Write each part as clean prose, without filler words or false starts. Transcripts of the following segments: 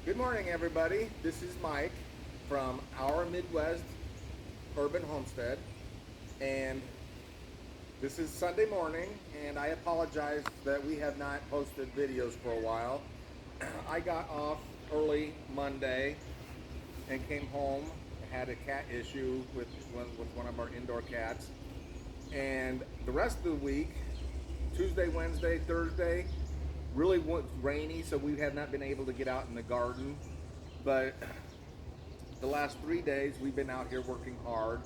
Good morning, everybody. This is Mike from our Midwest Urban Homestead, and this is Sunday morning, and I apologize that we have not posted videos for a while. I got off early Monday and came home, had a cat issue with one of our indoor cats, and the rest of the week, Tuesday, Wednesday, Thursday, really was rainy, so we have not been able to get out in the garden. But the last 3 days, we've been out here working hard,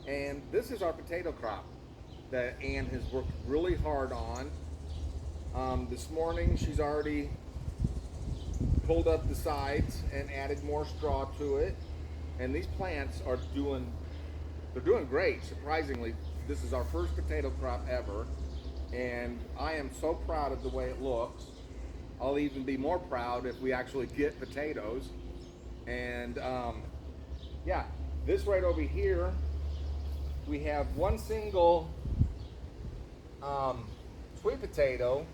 and this is our potato crop that Ann has worked really hard on. This morning, she's already pulled up the sides and added more straw to it, and these plants are they're doing great. Surprisingly, this is our first potato crop ever, and I am so proud of the way it looks. I'll even be more proud if we actually get potatoes. And yeah, this right over here, we have one single sweet potato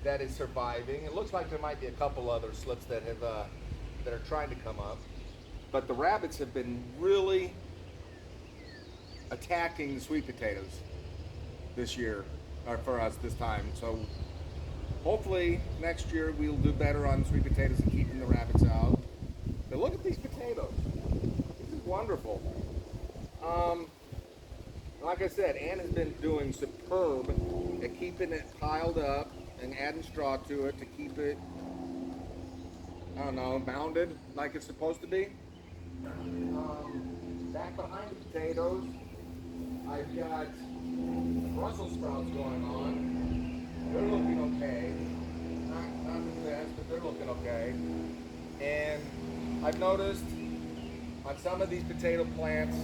that is surviving. It looks like there might be a couple other slips that have that are trying to come up, but the rabbits have been really attacking the sweet potatoes this year, or for us this time. So hopefully next year we'll do better on sweet potatoes and keeping the rabbits out. But look at these potatoes. This is wonderful. Like I said, Ann has been doing superb at keeping it piled up and adding straw to it to keep it, I don't know, mounded like it's supposed to be. Back behind the potatoes, I've got Brussels sprouts going on. They're looking okay. Not the best, but they're looking okay. And I've noticed on some of these potato plants,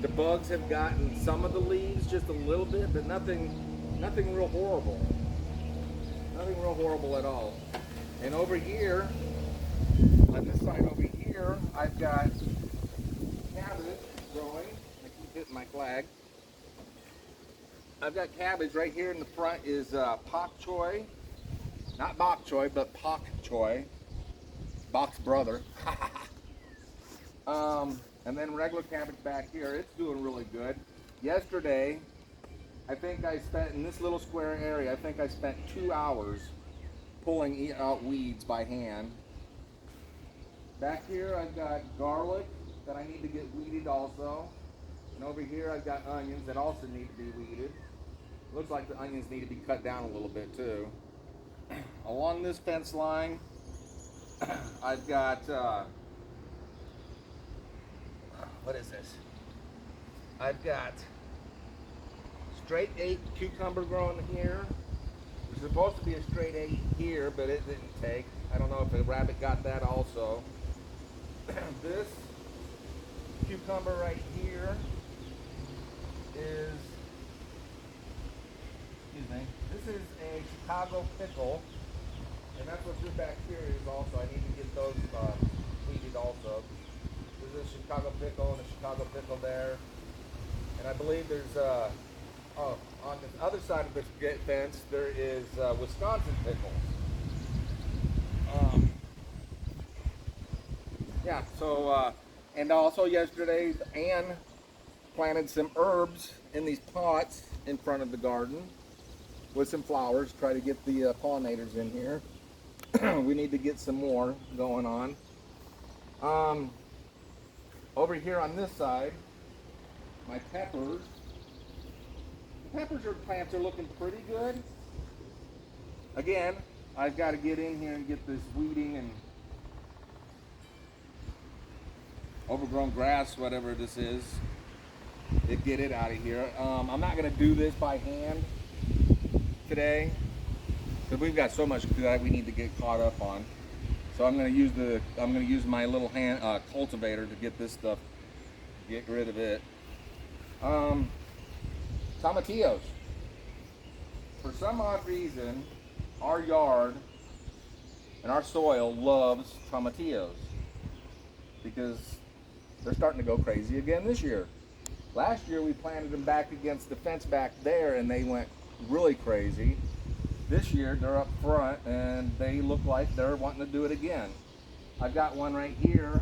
the bugs have gotten some of the leaves just a little bit, but nothing real horrible. Nothing real horrible at all. And over here, on this side over here, I've got cabbage growing. I keep hitting my flag. I've got cabbage right here in the front is pak choy. Not bok choy, but pak choy. Bok's brother. And then regular cabbage back here, it's doing really good. Yesterday, I think I spent, in this little square area, I think I spent 2 hours pulling out weeds by hand. Back here, I've got garlic that I need to get weeded also. And over here, I've got onions that also need to be weeded. Looks like the onions need to be cut down a little bit too. Along this fence line, I've got, what is this? I've got straight 8 cucumber growing here. There's supposed to be a straight 8 here, but it didn't take. I don't know if a rabbit got that also. This cucumber right here is, excuse me, this is a Chicago pickle, and that's what this back here is also. I need to get those weeded also. There's a Chicago pickle and a Chicago pickle there. And I believe there's, on the other side of this fence, there is Wisconsin pickles. Yeah, so, and also yesterday, Ann planted some herbs in these pots in front of the garden with some flowers, try to get the pollinators in here. We need to get some more going on. Over here on this side, my peppers. The peppers plants are looking pretty good. Again, I've got to get in here and get this weeding and overgrown grass, whatever this is, get it out of here. I'm not going to do this by hand today because we've got so much that we need to get caught up on. So I'm going to use my little hand cultivator to get this stuff, get rid of it. Tomatillos. For some odd reason, our yard and our soil loves tomatillos because they're starting to go crazy again this year. Last year we planted them back against the fence back there and they went really crazy. this year they're up front and they look like they're wanting to do it again. I've got one right here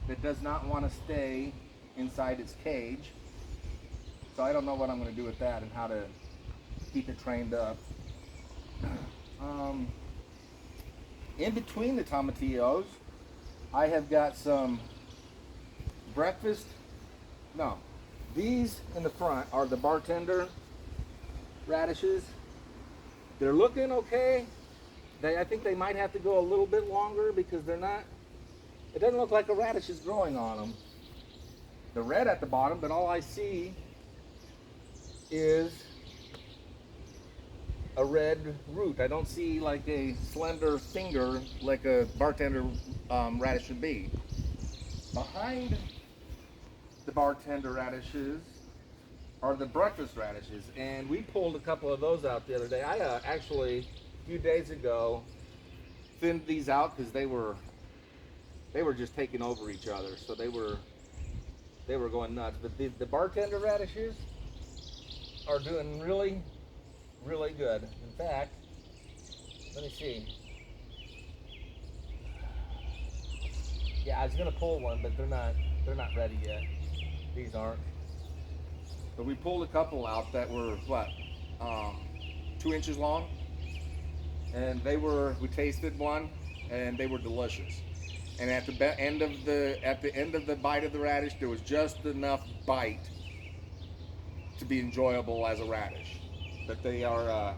that does not want to stay inside its cage. So I don't know what I'm going to do with that and how to keep it trained up. In between the tomatillos, I have got some breakfast. No, these in the front are the bartender radishes. They're looking okay. I think they might have to go a little bit longer because they're not, it doesn't look like a radish is growing on them. The red at the bottom, but all I see is a red root. I don't see like a slender finger like a bartender radish should be. Behind the bartender radishes are the breakfast radishes, and we pulled a couple of those out the other day. I actually, a few days ago, thinned these out because they were just taking over each other, so they were going nuts. But the bartender radishes are doing really good. In fact, let me see. Yeah, I was gonna pull one, but they're not ready yet. These aren't. But we pulled a couple out that were what, 2 inches long, and we tasted one, and they were delicious. And at the end of the bite of the radish, there was just enough bite to be enjoyable as a radish. But they are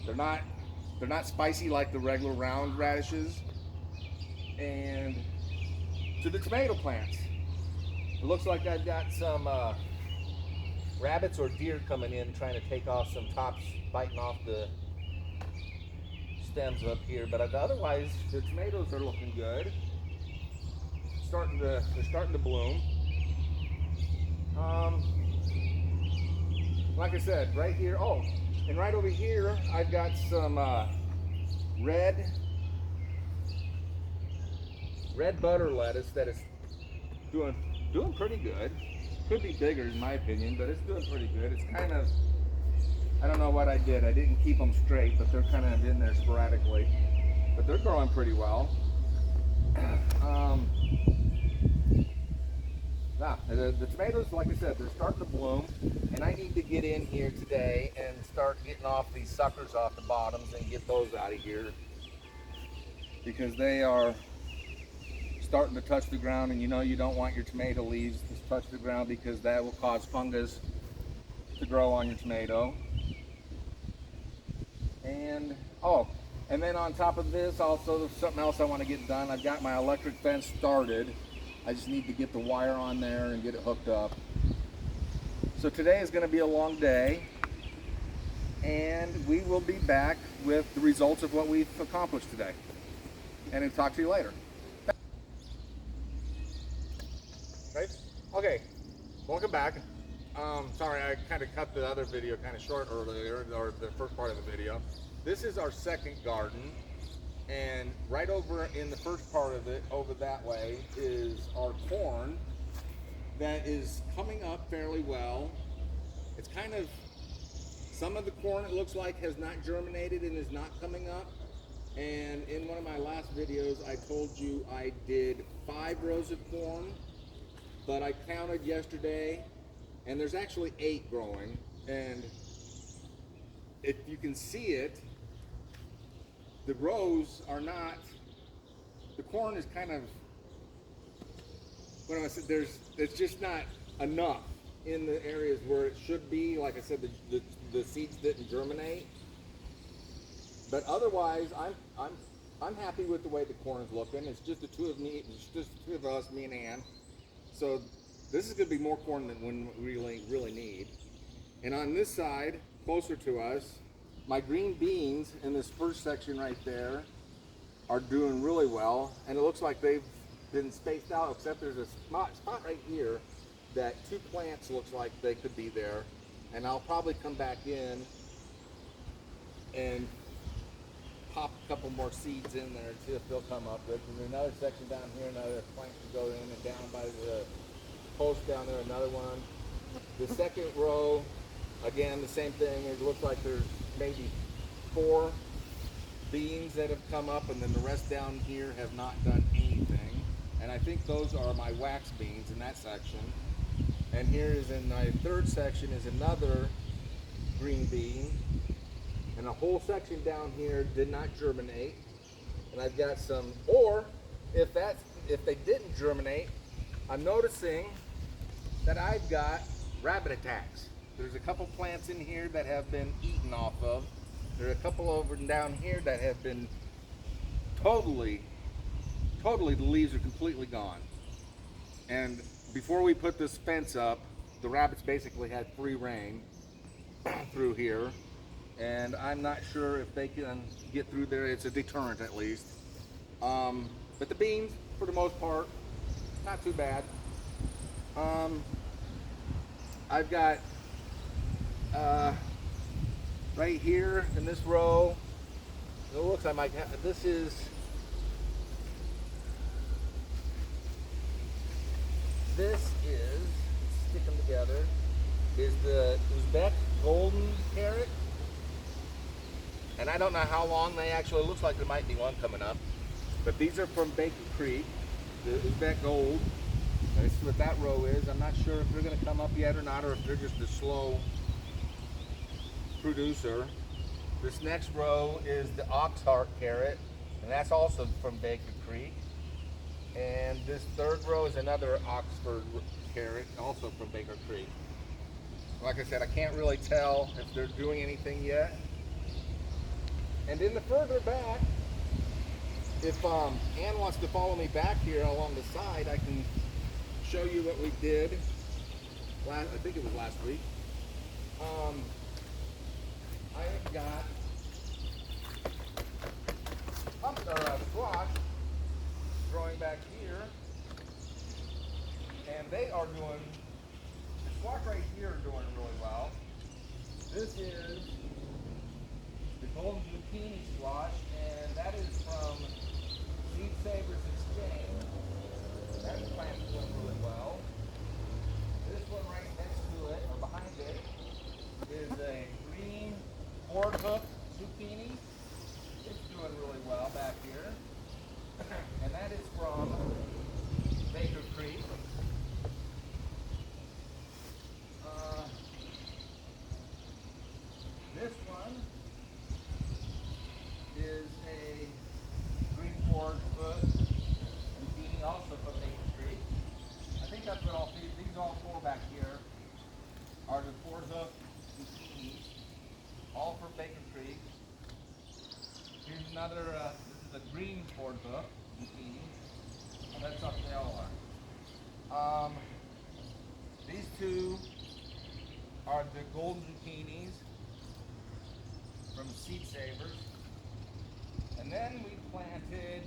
they're not spicy like the regular round radishes. And to the tomato plants, it looks like I've got some rabbits or deer coming in trying to take off some tops, biting off the stems up here. But otherwise, the tomatoes are looking good. They're starting to bloom. Like I said, right here, oh, and right over here, I've got some red butter lettuce that is doing pretty good. Could be bigger in my opinion, but it's doing pretty good. It's kind of, I don't know what I did. I didn't keep them straight, but they're kind of in there sporadically. But they're growing pretty well. The tomatoes, like I said, they're starting to bloom, and I need to get in here today and start getting off these suckers off the bottoms and get those out of here because they are starting to touch the ground, and you know you don't want your tomato leaves to touch the ground because that will cause fungus to grow on your tomato. And and then on top of this, also something else I want to get done. I've got my electric fence started. I just need to get the wire on there and get it hooked up. So today is going to be a long day, and we will be back with the results of what we've accomplished today. And I'll talk to you later. Right? Okay, welcome back. Sorry, I kind of cut the other video kind of short earlier, or the first part of the video. This is our second garden. And right over in the first part of it, over that way, is our corn that is coming up fairly well. It's kind of, some of the corn it looks like has not germinated and is not coming up. And in one of my last videos, I told you I did 5 rows of corn, but I counted yesterday, and there's actually 8 growing. And if you can see it, the rows are not, the corn is kind of, what am I saying, it's just not enough in the areas where it should be. Like I said, the seeds didn't germinate. But otherwise, I'm happy with the way the corn is looking. It's just the two of us, me and Ann. So this is gonna be more corn than we really need. And on this side, closer to us, my green beans in this first section right there are doing really well, and it looks like they've been spaced out, except there's a spot right here that 2 plants looks like they could be there, and I'll probably come back in and pop a couple more seeds in there and see if they'll come up with. And another section down here, another plant to go in, and down by the post down there, another one. The second row, again, the same thing. It looks like there's maybe 4 beans that have come up, and then the rest down here have not done anything. And I think those are my wax beans in that section. And here is in my third section is another green bean. And a whole section down here did not germinate. And I've got some, or if they didn't germinate, I'm noticing that I've got rabbit attacks. There's a couple plants in here that have been eaten off of. There are a couple over and down here that have been totally, the leaves are completely gone. And before we put this fence up, the rabbits basically had free reign through here. And I'm not sure if they can get through there. It's a deterrent at least. But the beans, for the most part, not too bad. I've got right here in this row, it looks like this is stick them together, is the Uzbek golden carrot. And I don't know how long they actually, looks like there might be one coming up. But these are from Baker Creek, the Uzbek gold. This is what that row is. I'm not sure if they're going to come up yet or not, or if they're just a slow producer. This next row is the Oxheart carrot, and that's also from Baker Creek. And this third row is another Oxford carrot, also from Baker Creek. Like I said, I can't really tell if they're doing anything yet. And in the further back, if Ann wants to follow me back here along the side, I can show you what we did. I think it was last week. I have got squash growing back here, and they are doing, the squash right here are doing really well. This is the golden zucchini squash, and that is from Seed Savers Exchange. That plant's doing really well. This one right next to it, or behind it, is a green board hook zucchini. It's doing really well back here. And that is from Baker Creek. This one is a green board hook zucchini, also from Baker Creek. I think that's what these all 4 back here are the board hook zucchinis, all from Baker Creek. Here's another, this is a green board hook zucchini. Oh, that's something they all are. These 2 are the golden zucchinis from Seed Savers. And then we planted,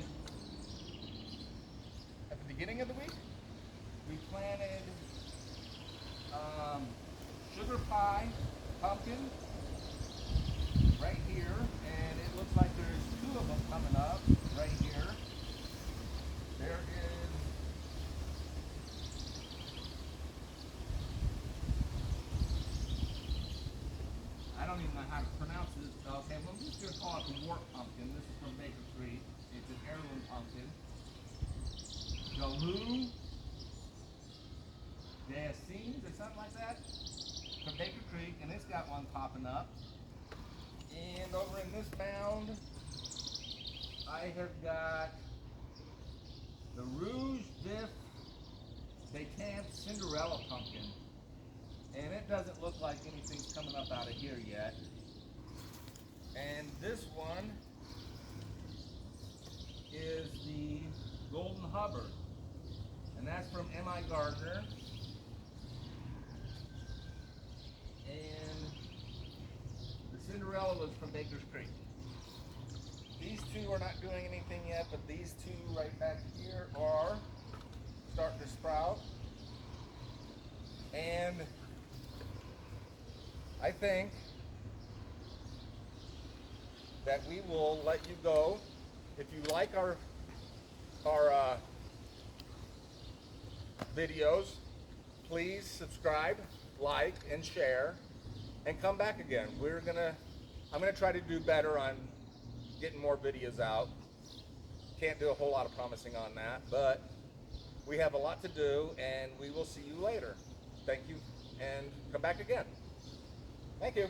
at the beginning of the week, we planted sugar pie pumpkin right here, and it looks like there's 2 of them coming up right here. There is I don't even know how to pronounce this. Okay, well, I'm just going to call it the wart pumpkin. This is from Baker Creek. It's an heirloom pumpkin. Galoo Deassines or something like that from Baker Creek, and it's got one popping up. And over in this mound, I have got the Rouge d'If Betance Cinderella pumpkin. And it doesn't look like anything's coming up out of here yet. And this one is the Golden Hubbard. And that's from M.I. Gardner. And the Cinderella was from Baker's Creek. These 2 are not doing anything yet, but these 2 right back here are starting to sprout. And I think that we will let you go. If you like our videos, please subscribe, like, and share, and come back again. We're gonna I'm going to try to do better on getting more videos out. Can't do a whole lot of promising on that, but we have a lot to do, and we will see you later. Thank you, and come back again. Thank you.